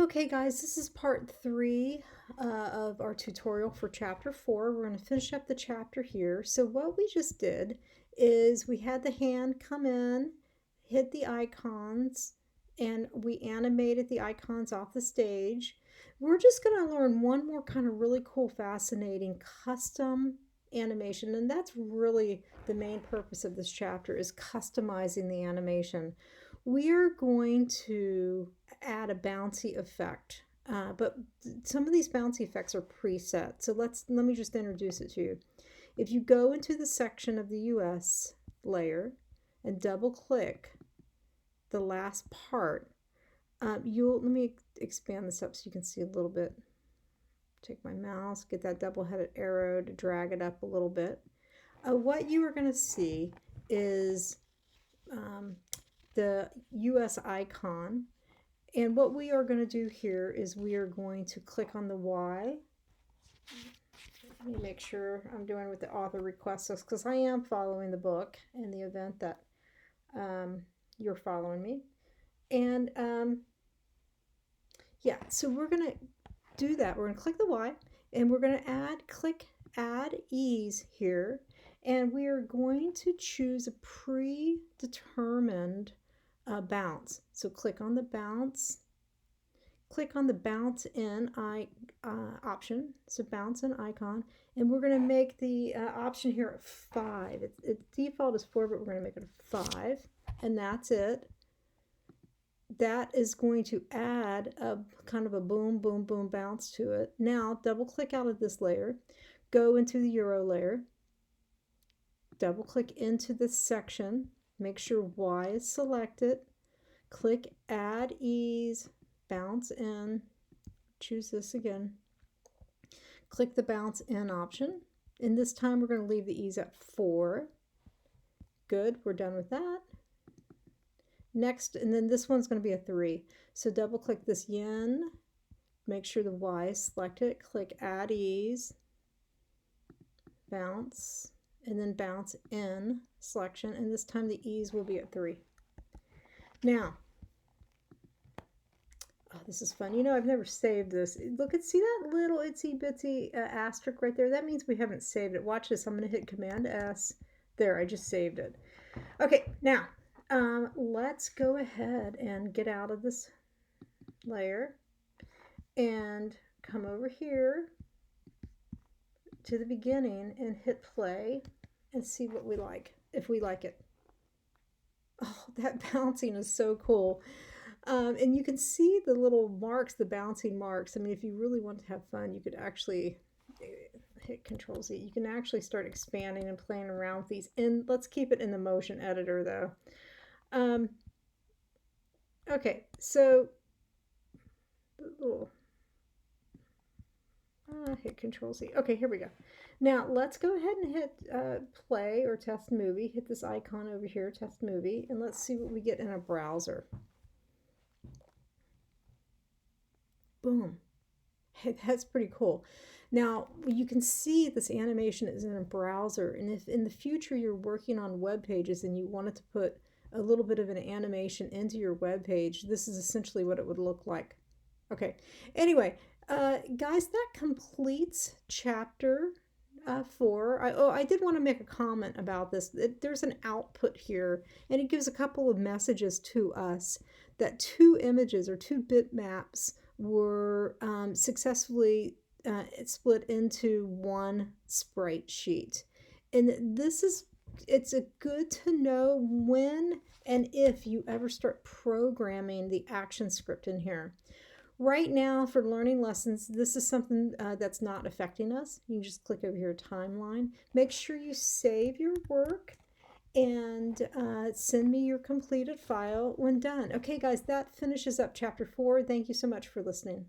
Okay guys, this is part 3 of our tutorial for chapter 4. We're going to finish up the chapter here. So what we just did is we had the hand come in, hit the icons, and we animated the icons off the stage. We're just going to learn one more kind of really cool, fascinating custom animation, and that's really the main purpose of this chapter, is customizing the animation. We are going to add a bouncy effect, but some of these bouncy effects are preset. So let me just introduce it to you. If you go into the section of the US layer and double click the last part, let me expand this up so you can see a little bit. Take my mouse, get that double-headed arrow to drag it up a little bit. What you are going to see is the US icon. And what we are going to do here is we are going to click on the Y. Let me make sure I'm doing what the author requests us, because I am following the book in the event that you're following me. And yeah, so we're going to do that. We're going to click the Y, and we're going to click Add Ease here. And we are going to choose a predetermined bounce. So click on the bounce. Click on the bounce in option. So bounce in icon. And we're going to make the option here 5. Its default is 4, but we're going to make it a 5. And that's it. That is going to add a kind of a boom, boom, boom bounce to it. Now, double click out of this layer. Go into the Euro layer. Double click into this section. Make sure Y is selected. Click Add Ease, Bounce In. Choose this again. Click the Bounce In option. And this time we're going to leave the ease at 4. Good, we're done with that. Next, and then this one's going to be a 3. So double click this yin. Make sure the Y is selected. Click Add Ease, Bounce, and then Bounce In selection. And this time the ease will be at 3. Now, oh, this is fun. You know, I've never saved this. Look, see that little itsy bitsy asterisk right there? That means we haven't saved it. Watch this. I'm going to hit Command S. There, I just saved it. Okay, now let's go ahead and get out of this layer and come over here to the beginning and hit play and see what we like, if we like it. Oh, that bouncing is so cool. And you can see the little marks, the bouncing marks. I mean, if you really want to have fun, you could actually hit Control Z. You can actually start expanding and playing around with these. And let's keep it in the motion editor, though. Okay, so hit Control Z. Okay, here we go. Now let's go ahead and hit play or test movie. Hit this icon over here, test movie, and let's see what we get in a browser. Boom. Hey, that's pretty cool. Now you can see this animation is in a browser, and if in the future you're working on web pages and you wanted to put a little bit of an animation into your web page, this is essentially what it would look like. Okay, anyway, guys, that completes chapter 4. I did want to make a comment about this. There's an output here, and it gives a couple of messages to us that 2 images or 2 bitmaps were successfully split into one sprite sheet. And it's a good to know when and if you ever start programming the action script in here. Right now, for learning lessons, this is something that's not affecting us. You can just click over here, timeline. Make sure you save your work and send me your completed file when done. Okay, guys, that finishes up chapter 4. Thank you so much for listening.